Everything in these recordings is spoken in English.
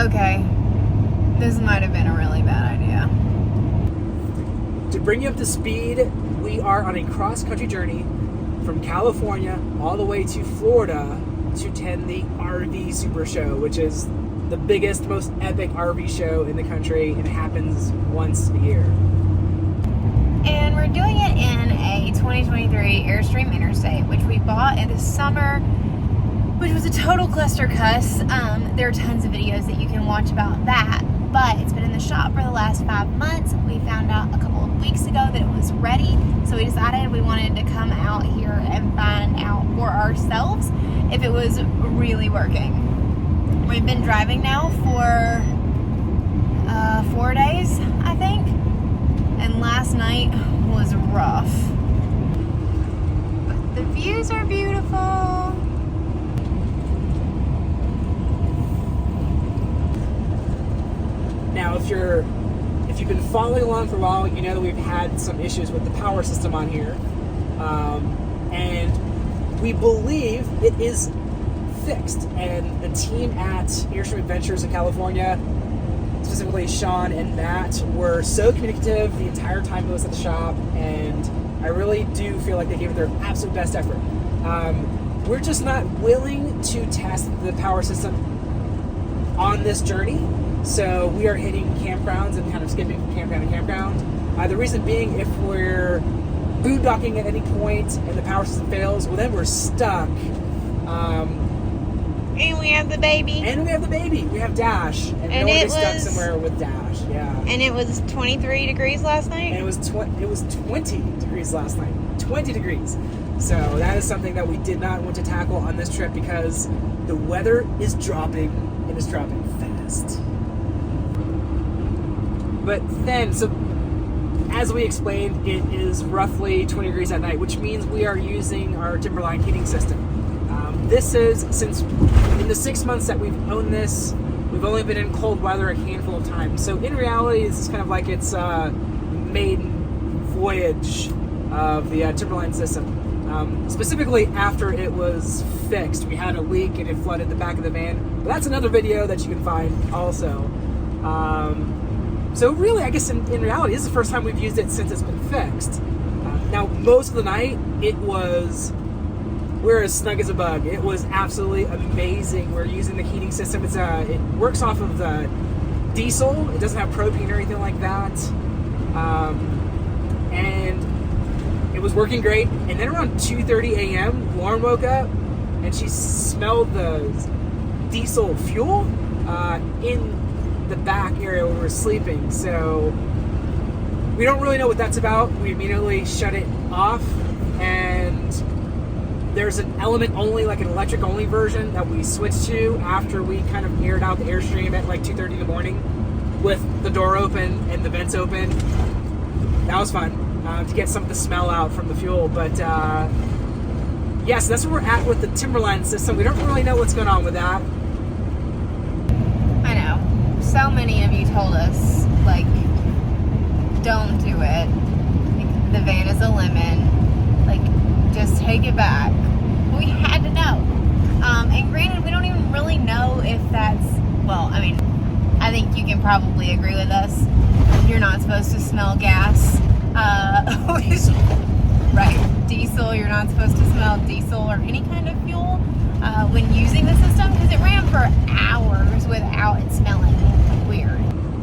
Okay, this might have been a really bad idea. To bring you up to speed, we are on a cross-country journey from California all the way to Florida to attend the RV Super Show, which is the biggest, most epic RV show in the country, and it happens once a year. And we're doing it in a 2023 Airstream Interstate, which we bought in the summer, which was a total cluster cuss. There are tons of videos that you can watch about that, but it's been in the shop for the last 5 months. We found out a couple of weeks ago that it was ready, so we decided we wanted to come out here and find out for ourselves if it was really working. We've been driving now for 4 days, I think, and last night was rough. But the views are beautiful. Now, if you've been following along for a while, you know that we've had some issues with the power system on here, and we believe it is fixed. And the team at Airstream Adventures in California, specifically Sean and Matt, were so communicative the entire time it was at the shop, and I really do feel like they gave it their absolute best effort. We're just not willing to test the power system on this journey, so we are hitting campgrounds and kind of skipping from campground to campground. The reason being, if we're boondocking at any point and the power system fails, well, then we're stuck. And we have the baby. We have Dash. And we don't want to be stuck somewhere with Dash. Yeah. And it was 23 degrees last night? And it was 20 degrees last night. 20 degrees. So that is something that we did not want to tackle on this trip because the weather is dropping, and it's dropping fast. But then, so as we explained, it is roughly 20 degrees at night, which means we are using our Timberline heating system. This is, since in the 6 months that we've owned this, we've only been in cold weather a handful of times. So in reality, this is kind of like its maiden voyage of the Timberline system. Specifically after it was fixed. We had a leak and it flooded the back of the van. But that's another video that you can find also. So really, I guess in reality, this is the first time we've used it since it's been fixed. Now, most of the night, we're as snug as a bug. It was absolutely amazing. We're using the heating system. It works off of the diesel. It doesn't have propane or anything like that. And it was working great. And then around 2:30 a.m., Lauren woke up and she smelled the diesel fuel in the back area where we were sleeping. So we don't really know what that's about. We immediately shut it off, and there's an element only, like an electric only version that we switched to after we kind of aired out the Airstream at like 2:30 in the morning with the door open and the vents open. That was fun to get some of the smell out from the fuel. But yeah, so that's where we're at with the Timberline system. We don't really know what's going on with that. I know. So many of you told us, like, don't do it. Like, the van is a lemon. Like, just take it back. We had to know. And granted, we don't even really know if that's, well, I mean, I think you can probably agree with us. You're not supposed to smell gas. Right, diesel, you're not supposed to smell diesel or any kind of fuel when using the system, because it ran for hours without it smelling weird.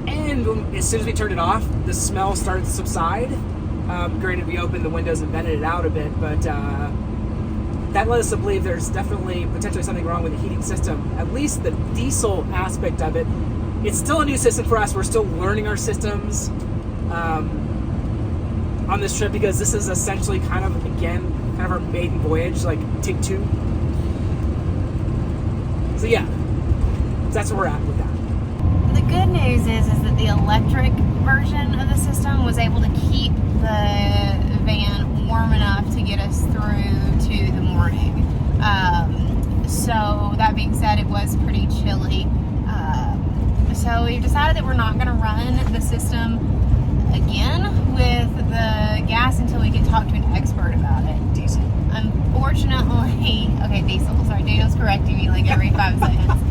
And as soon as we turned it off, the smell started to subside. Granted, we opened the windows and vented it out a bit, but that led us to believe there's definitely potentially something wrong with the heating system. At least the diesel aspect of it. It's still a new system for us. We're still learning our systems on this trip, because this is essentially kind of our maiden voyage, like take two. So yeah, that's where we're at with that. The good news is that the electric version of the system was able to keep the van warm enough to get us through to the morning. So that being said, it was pretty chilly. So we've decided that we're not going to run the system again with the gas until we can talk to an expert about it. Diesel. Unfortunately, okay, diesel. Sorry, Daniel's correcting me like every 5 seconds.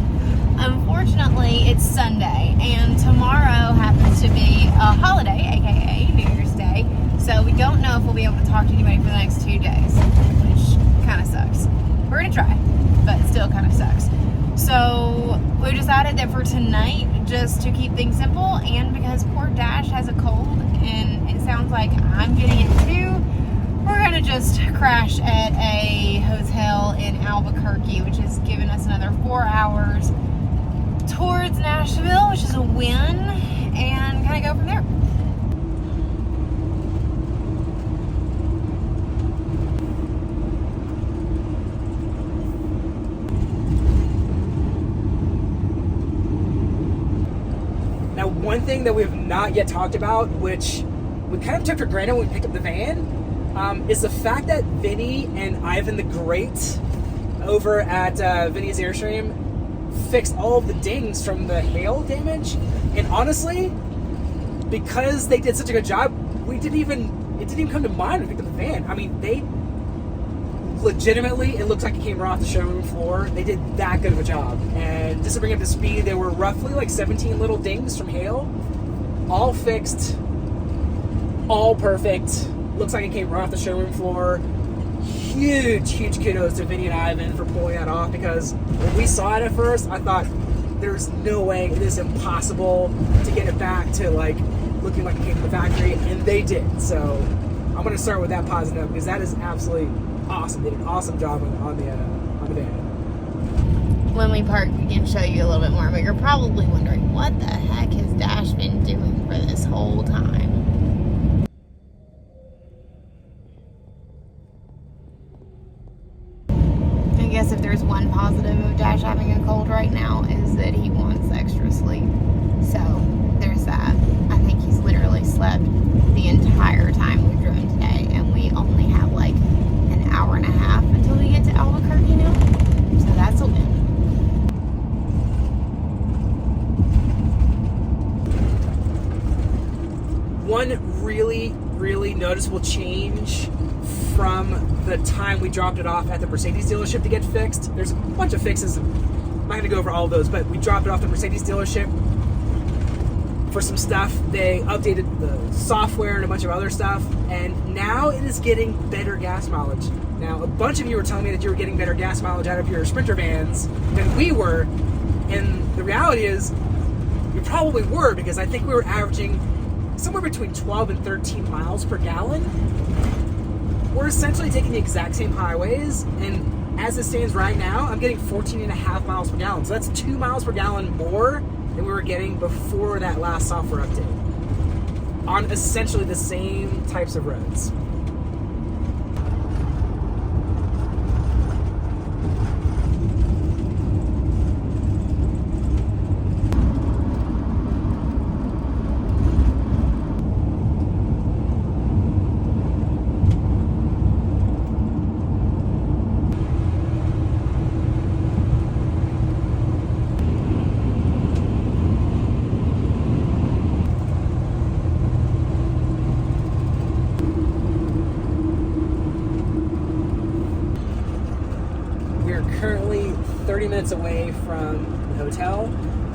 unfortunately, it's Sunday, and tomorrow happens to be a holiday, aka New Year's Day. So we don't know if we'll be able to talk to anybody for the next 2 days, which kind of sucks. We're gonna try, but still kind of sucks. So we decided that for tonight, just to keep things simple, and because poor Dash has a cold, and it sounds like I'm getting it too, we're gonna just crash at a hotel in Albuquerque, which has given us another 4 hours towards Nashville, which is a win, and kind of go from there. Now, one thing that we have not yet talked about, which we kind of took for granted when we picked up the van, is the fact that Vinny and Ivan the Great over at Vinnies Airstream fixed all of the dings from the hail damage. And honestly, because they did such a good job, it didn't even come to mind when we picked up the van. I mean, they legitimately, it looks like it came right off the showroom floor. They did that good of a job. And just to bring up to speed, there were roughly like 17 little dings from hail, all fixed, all perfect. Looks like it came right off the showroom floor. Huge kudos to Vinny and Ivan for pulling that off, because when we saw it at first, I thought there's no way, it is impossible to get it back to like looking like it came from the factory, and they did. So I'm going to start with that positive, because that is absolutely awesome. They did an awesome job on the van. When we park, we can show you a little bit more, but you're probably wondering, what the heck has Dash been doing for this whole time? I guess if there's one positive of Dash having a cold right now, is that he wants extra sleep. So there's that. I think he's literally slept the entire time we've driven today, and we only have like an hour and a half until we get to Albuquerque now. So that's a win. One really noticeable change from the time we dropped it off at the Mercedes dealership to get fixed. There's a bunch of fixes. I'm not going to go over all of those, but we dropped it off at the Mercedes dealership for some stuff. They updated the software and a bunch of other stuff, and now it is getting better gas mileage. Now, a bunch of you were telling me that you were getting better gas mileage out of your Sprinter vans than we were, and the reality is you probably were, because I think we were averaging somewhere between 12 and 13 miles per gallon. We're essentially taking the exact same highways, and as it stands right now, I'm getting 14 and a half miles per gallon. So that's 2 miles per gallon more than we were getting before that last software update on essentially the same types of roads. Currently 30 minutes away from the hotel,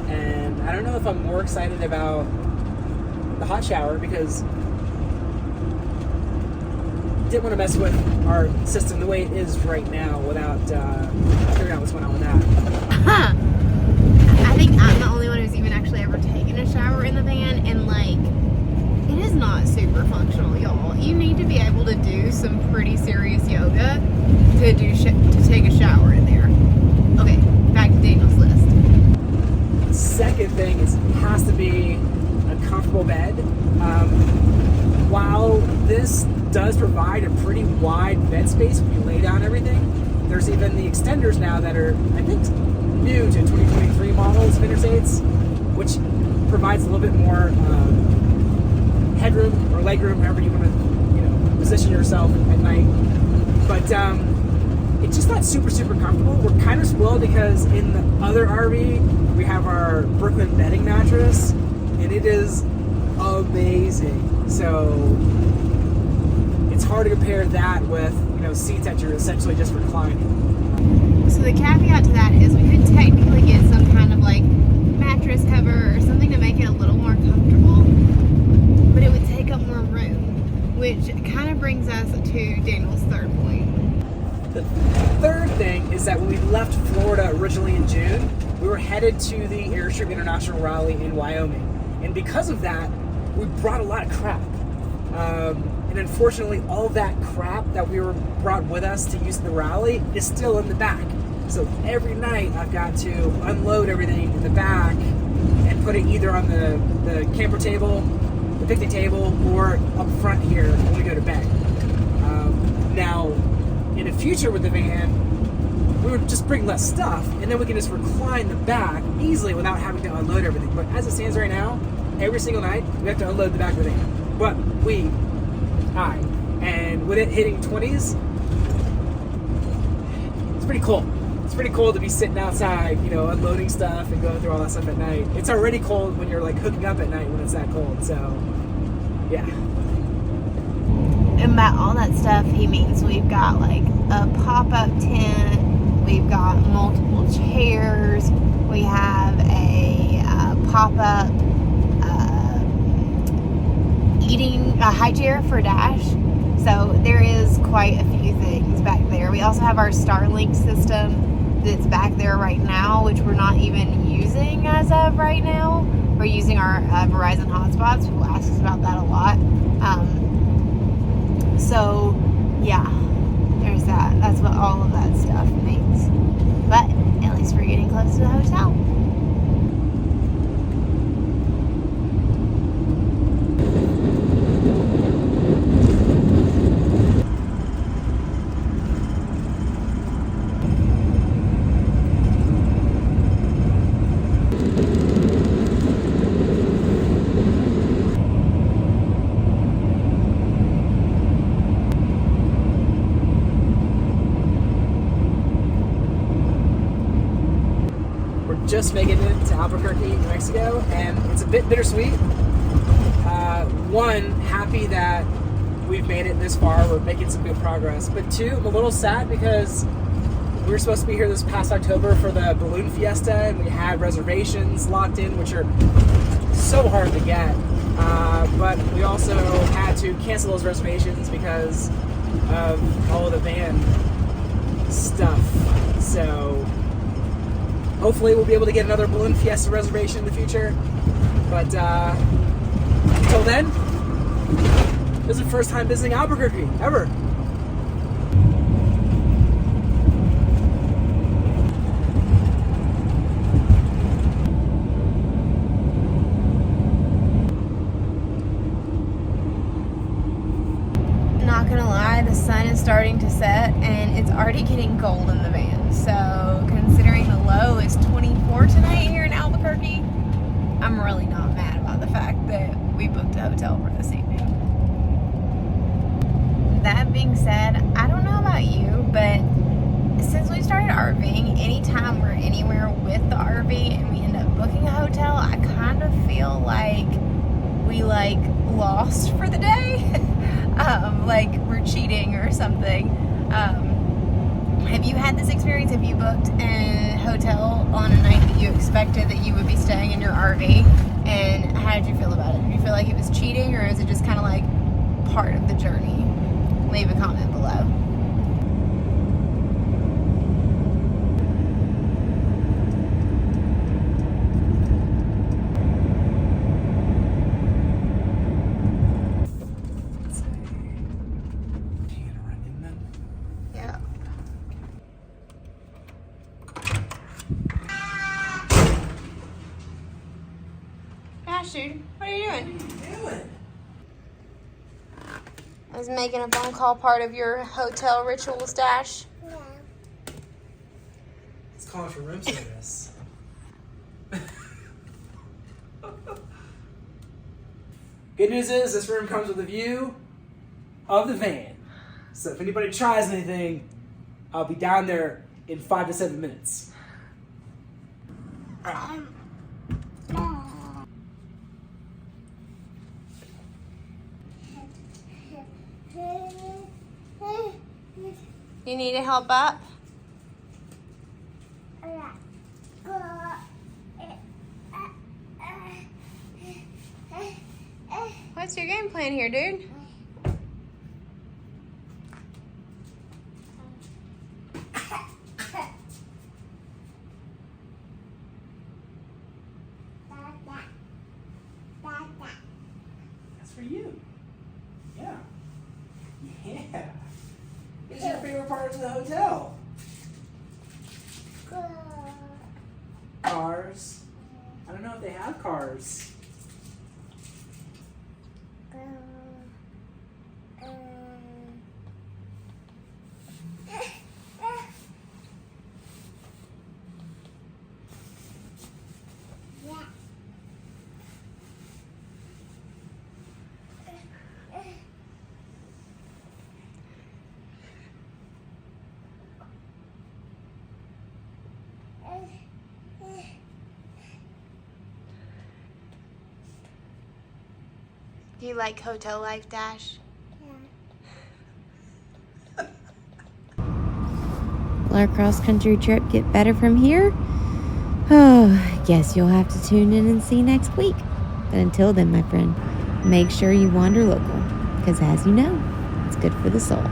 and I don't know if I'm more excited about the hot shower, because I didn't want to mess with our system the way it is right now without figuring out what's going on with that. I think I'm the only one who's even actually ever taken a shower in the van, and like, it is not super functional, y'all. You need to be able to do some pretty serious yoga to take a shower in there. Okay, back to Daniel's list. Second thing is, it has to be a comfortable bed. While this does provide a pretty wide bed space when you lay down everything, there's even the extenders now that are, I think, new to 2023 models of Interstates, which provides a little bit more headroom or legroom, however you want to, position yourself at night. But it's just not super comfortable. We're kind of spoiled because in the other RV we have our Brooklyn bedding mattress, and it is amazing. So it's hard to compare that with seats that you're essentially just reclining. So the caveat to that is we could technically get some kind of like mattress cover or something to make it a little more comfortable, but it would take up more room, which kind of brings us to Daniel's third point. The third thing is that when we left Florida originally in June, we were headed to the Airstream International Rally in Wyoming. And because of that, we brought a lot of crap. And unfortunately, all that crap that we were brought with us to use in the rally is still in the back. So every night I've got to unload everything in the back and put it either on the camper table, the picnic table, or up front here when we go to bed. Now, in the future with the van, we would just bring less stuff, and then we can just recline the back easily without having to unload everything. But as it stands right now, every single night, we have to unload the back of the van. But and with it hitting 20s, it's pretty cool. It's pretty cool to be sitting outside, you know, unloading stuff and going through all that stuff at night. It's already cold when you're like hooking up at night when it's that cold, so yeah. And by all that stuff, he means we've got like a pop-up tent, we've got multiple chairs, we have a pop-up a high chair for Dash. So there is quite a few things back there. We also have our Starlink system that's back there right now, which we're not even using as of right now. We're using our Verizon hotspots. People ask us about that a lot. So yeah, there's that. That's what all of that stuff means. But at least we're getting close to the hotel. Just making it to Albuquerque, New Mexico, and it's a bit bittersweet. One, happy that we've made it this far, we're making some good progress, but two, I'm a little sad because we were supposed to be here this past October for the balloon fiesta, and we had reservations locked in, which are so hard to get, but we also had to cancel those reservations because of all of the van stuff. So hopefully we'll be able to get another balloon fiesta reservation in the future. But until then, this is the first time visiting Albuquerque ever. Not gonna lie, the sun is starting to set and it's already getting cold in the van. So considering the low is 24 tonight here in Albuquerque, I'm really not mad about the fact that we booked a hotel for this evening. That being said, I don't know about you, but since we started RVing, anytime we're anywhere with the RV and we end up booking a hotel, I kind of feel like we lost for the day. Like we're cheating or something. Have you had this experience? Have you booked a hotel on a night that you expected that you would be staying in your RV? And how did you feel about it? Did you feel like it was cheating, or is it just kind of like part of the journey? Leave a comment below. Yeah. Gosh, dude, what are you doing? I was making a phone call part of your hotel rituals, Dash. Yeah. It's calling for room service. Good news is this room comes with a view of the van. So if anybody tries anything, I'll be down there in 5 to 7 minutes. You need to help up? What's your game plan here, dude? That's for you. Yeah. Yeah. What's your favorite part of the hotel? Cars. I don't know if they have cars. Do you like hotel life, Dash? Yeah. Will our cross-country trip get better from here? Oh, I guess you'll have to tune in and see next week. But until then, my friend, make sure you wander local, because as you know, it's good for the soul.